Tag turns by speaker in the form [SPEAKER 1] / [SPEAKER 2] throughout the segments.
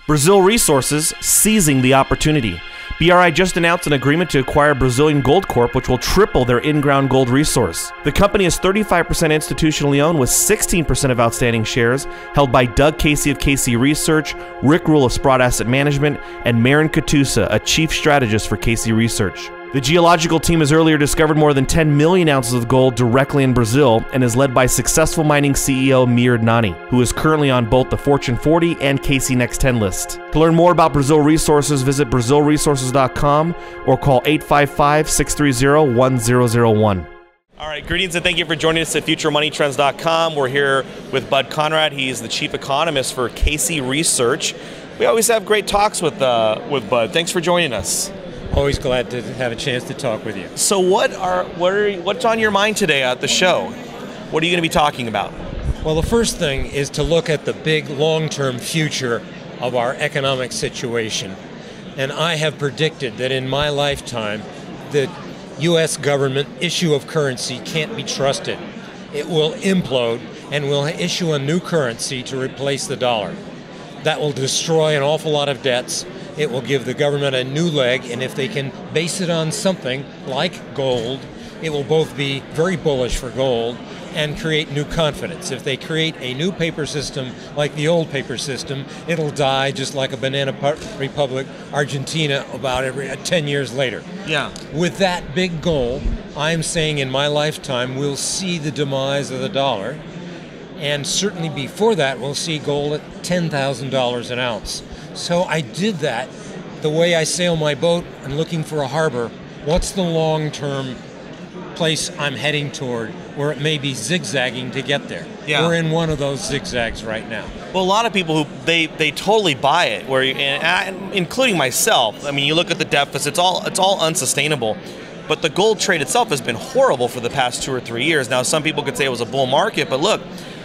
[SPEAKER 1] Brazil Resources, seizing the opportunity. BRI just announced an agreement to acquire Brazilian Gold Corp, which will triple their in-ground gold resource. The company is 35% institutionally owned, with 16% of outstanding shares held by Doug Casey of Casey Research, Rick Rule of Sprott Asset Management, and Marin Katusa, a chief strategist for Casey Research. The geological team has earlier discovered more than 10 million ounces of gold directly in Brazil and is led by successful mining CEO Mir Nani, who is currently on both the Fortune 40 and Casey Next 10 list. To learn more about Brazil Resources, visit brazilresources.com or call 855-630-1001. All right, greetings and thank you for joining us at FutureMoneyTrends.com. We're here with Bud Conrad. He's the chief economist for Casey Research. We always have great talks with Bud. Thanks for joining us.
[SPEAKER 2] Always glad to have a chance to talk with you.
[SPEAKER 1] So what's on your mind today at the show? What are you going to be talking about?
[SPEAKER 2] Well, the first thing is to look at the big long-term future of our economic situation. And I have predicted that in my lifetime, the U.S. government issue of currency can't be trusted. It will implode and will issue a new currency to replace the dollar. That will destroy an awful lot of debts. It will give the government a new leg, and if they can base it on something like gold, it will both be very bullish for gold and create new confidence. If they create a new paper system like the old paper system, it'll die just like a banana republic, Argentina, about every 10 years later.
[SPEAKER 1] Yeah.
[SPEAKER 2] With that big goal, I'm saying in my lifetime we'll see the demise of the dollar, and certainly before that we'll see gold at $10,000 an ounce. So I did that the way I sail my boat and looking for a harbor. What's the long-term place I'm heading toward where it may be zigzagging to get there?
[SPEAKER 1] Yeah.
[SPEAKER 2] We're in one of those zigzags right now.
[SPEAKER 1] Well, a lot of people who they totally buy it, including myself. I mean, you look at the deficits; it's all unsustainable. But the gold trade itself has been horrible for the past 2 or 3 years. Now, some people could say it was a bull market, but look,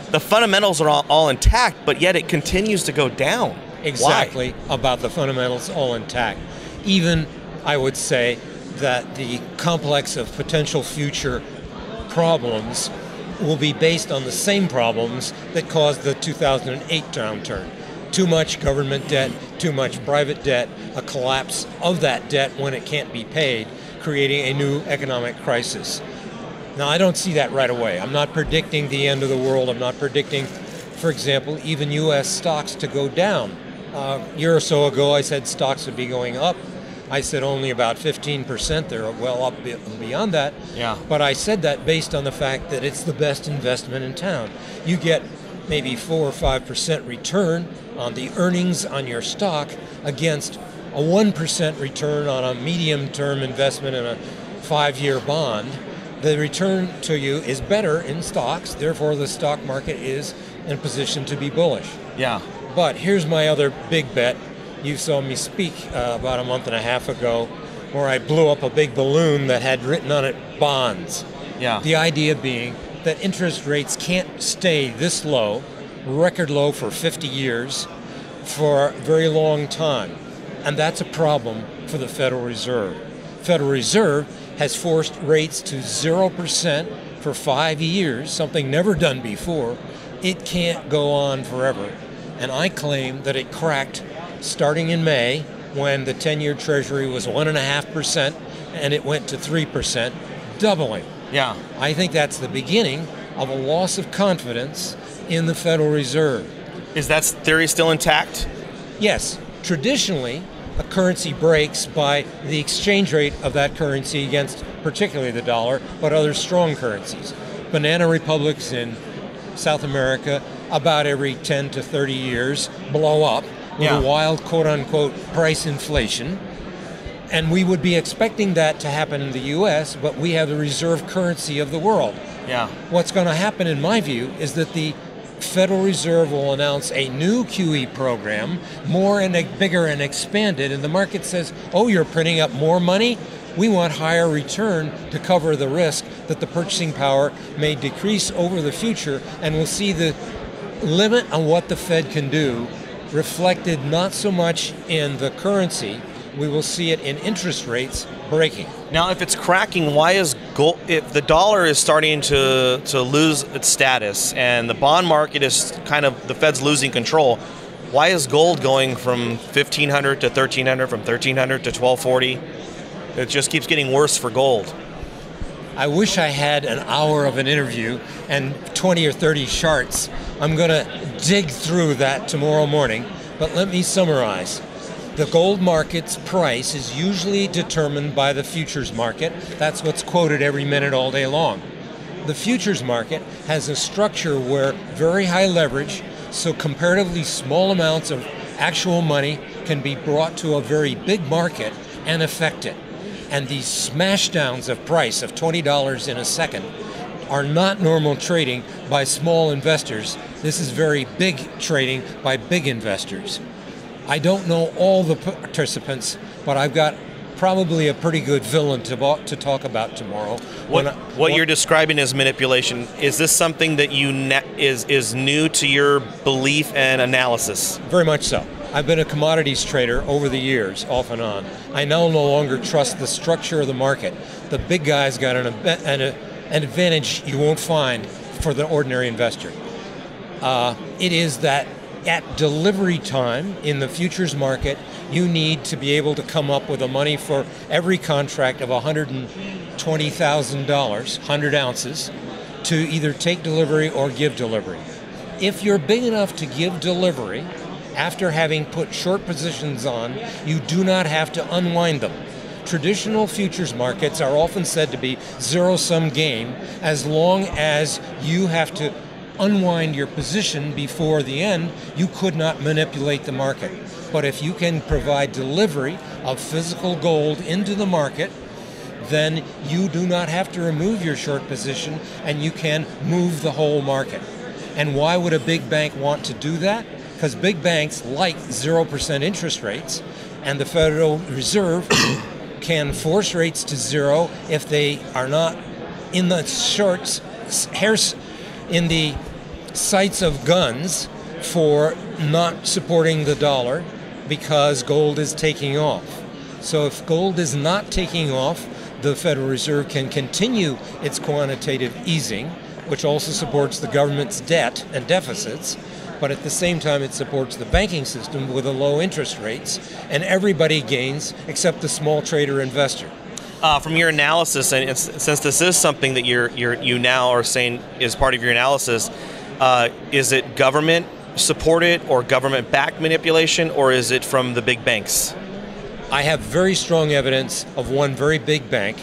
[SPEAKER 1] the fundamentals are all intact, but yet it continues to go down.
[SPEAKER 2] Exactly.
[SPEAKER 1] Why?
[SPEAKER 2] About the fundamentals all intact. Even, I would say, that the complex of potential future problems will be based on the same problems that caused the 2008 downturn. Too much government debt, too much private debt, a collapse of that debt when it can't be paid, creating a new economic crisis. Now, I don't see that right away. I'm not predicting the end of the world. I'm not predicting, for example, even U.S. stocks to go down. A year or so ago, I said stocks would be going up. I said only about 15%. They're well up beyond that.
[SPEAKER 1] Yeah.
[SPEAKER 2] But I said that based on the fact that it's the best investment in town. You get maybe 4 or 5% return on the earnings on your stock against a 1% return on a medium-term investment in a 5-year bond. The return to you is better in stocks, therefore the stock market is in a position to be bullish.
[SPEAKER 1] Yeah.
[SPEAKER 2] But here's my other big bet. You saw me speak about a month and a half ago where I blew up a big balloon that had written on it bonds.
[SPEAKER 1] Yeah.
[SPEAKER 2] The idea being that interest rates can't stay this low, record low for 50 years, for a very long time. And that's a problem for the Federal Reserve. Federal Reserve has forced rates to 0% for 5 years, something never done before. It can't go on forever. And I claim that it cracked starting in May when the 10-year Treasury was 1.5% and it went to 3%, doubling.
[SPEAKER 1] Yeah.
[SPEAKER 2] I think that's the beginning of a loss of confidence in the Federal Reserve.
[SPEAKER 1] Is that theory still intact?
[SPEAKER 2] Yes. Traditionally, a currency breaks by the exchange rate of that currency against particularly the dollar, but other strong currencies. Banana republics in South America about every 10 to 30 years blow up with a wild quote-unquote price inflation. And we would be expecting that to happen in the U.S., but we have the reserve currency of the world.
[SPEAKER 1] Yeah.
[SPEAKER 2] What's going to happen, in my view, is that the Federal Reserve will announce a new QE program, more and bigger and expanded, and the market says, oh, you're printing up more money? We want higher return to cover the risk that the purchasing power may decrease over the future, and we'll see the limit on what the Fed can do reflected not so much in the currency, we will see it in interest rates breaking.
[SPEAKER 1] Now, if it's cracking, why is gold? If the dollar is starting to lose its status and the bond market is kind of, the Fed's losing control, Why is gold going from 1,500 to 1,300, from 1,300 to 1,240? It just keeps getting worse for gold.
[SPEAKER 2] I wish I had an hour of an interview and 20 or 30 charts. I'm going to dig through that tomorrow morning, but let me summarize. The gold market's price is usually determined by the futures market. That's what's quoted every minute all day long. The futures market has a structure where very high leverage, so comparatively small amounts of actual money can be brought to a very big market and affect it. And these smash downs of price of $20 in a second are not normal trading by small investors. This is very big trading by big investors. I don't know all the participants, but I've got probably a pretty good villain to talk about tomorrow.
[SPEAKER 1] What you're describing as manipulation, is this something that is new to your belief and analysis?
[SPEAKER 2] Very much so. I've been a commodities trader over the years, off and on. I now no longer trust the structure of the market. The big guys got an advantage you won't find for the ordinary investor. It is that at delivery time in the futures market, you need to be able to come up with the money for every contract of $120,000, 100 ounces, to either take delivery or give delivery. If you're big enough to give delivery, after having put short positions on, you do not have to unwind them. Traditional futures markets are often said to be zero-sum game as long as you have to unwind your position before the end. You could not manipulate the market. But if you can provide delivery of physical gold into the market, then you do not have to remove your short position and you can move the whole market. And why would a big bank want to do that? Because big banks like 0% interest rates, and the Federal Reserve can force rates to zero if they are not in the in the sights of guns for not supporting the dollar because gold is taking off. So if gold is not taking off, the Federal Reserve can continue its quantitative easing, which also supports the government's debt and deficits, but at the same time it supports the banking system with the low interest rates, and everybody gains except the small trader investor.
[SPEAKER 1] From your analysis, and since this is something that you now are saying is part of your analysis, is it government supported or government backed manipulation, or is it from the big banks?
[SPEAKER 2] I have very strong evidence of one very big bank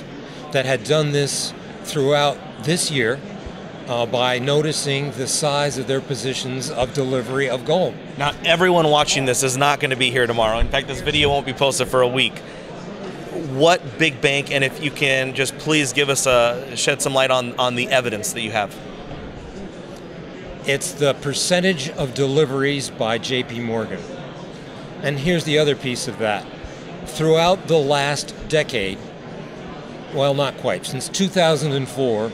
[SPEAKER 2] that had done this throughout this year by noticing the size of their positions of delivery of gold.
[SPEAKER 1] Now, everyone watching this is not going to be here tomorrow. In fact, this video won't be posted for a week. What big bank, and if you can just please give us shed some light on the evidence that you have.
[SPEAKER 2] It's the percentage of deliveries by JP Morgan. And here's the other piece of that. Throughout the last decade, well, not quite, since 2004,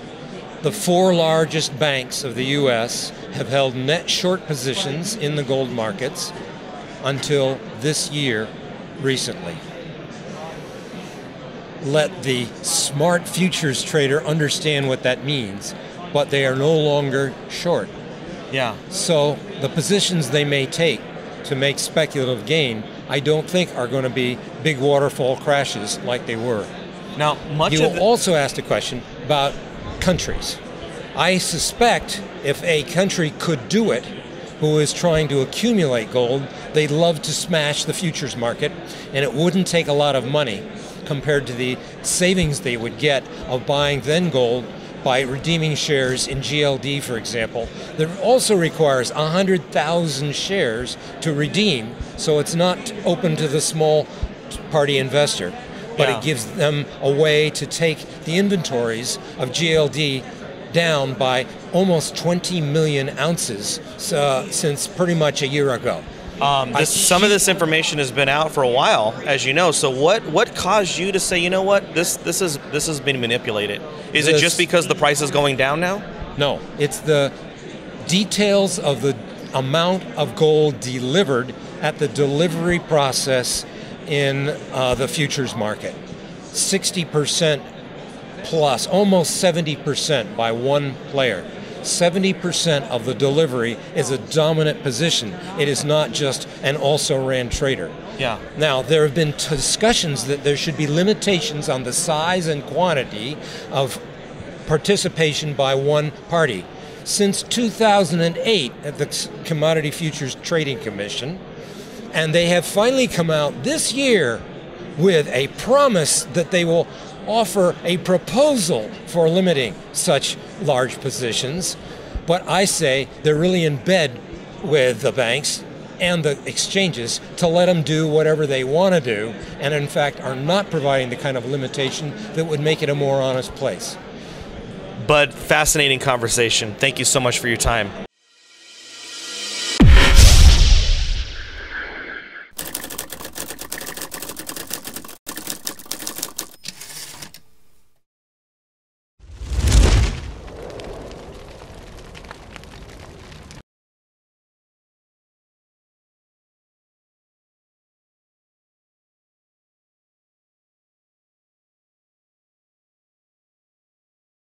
[SPEAKER 2] the four largest banks of the U.S. have held net short positions in the gold markets until this year recently. Let the smart futures trader understand what that means, but they are no longer short.
[SPEAKER 1] Yeah.
[SPEAKER 2] So the positions they may take to make speculative gain, I don't think are going to be big waterfall crashes like they were.
[SPEAKER 1] Now,
[SPEAKER 2] you also asked a question about countries. I suspect if a country could do it, who is trying to accumulate gold, they'd love to smash the futures market, and it wouldn't take a lot of money compared to the savings they would get of buying then gold by redeeming shares in GLD, for example. That also requires 100,000 shares to redeem, so it's not open to the small party investor. But it gives them a way to take the inventories of GLD down by almost 20 million ounces since pretty much a year ago.
[SPEAKER 1] Some of this information has been out for a while, as you know. So what caused you to say, you know what, this has been manipulated? Is it just because the price is going down now?
[SPEAKER 2] No, it's the details of the amount of gold delivered at the delivery process in the futures market. 60% plus, almost 70% by one player. 70% of the delivery is a dominant position. It is not just an also-ran trader.
[SPEAKER 1] Yeah.
[SPEAKER 2] Now, there have been discussions that there should be limitations on the size and quantity of participation by one party. Since 2008 at the Commodity Futures Trading Commission, and they have finally come out this year with a promise that they will offer a proposal for limiting such large positions. But I say they're really in bed with the banks and the exchanges to let them do whatever they want to do, and in fact are not providing the kind of limitation that would make it a more honest place.
[SPEAKER 1] But fascinating conversation. Thank you so much for your time.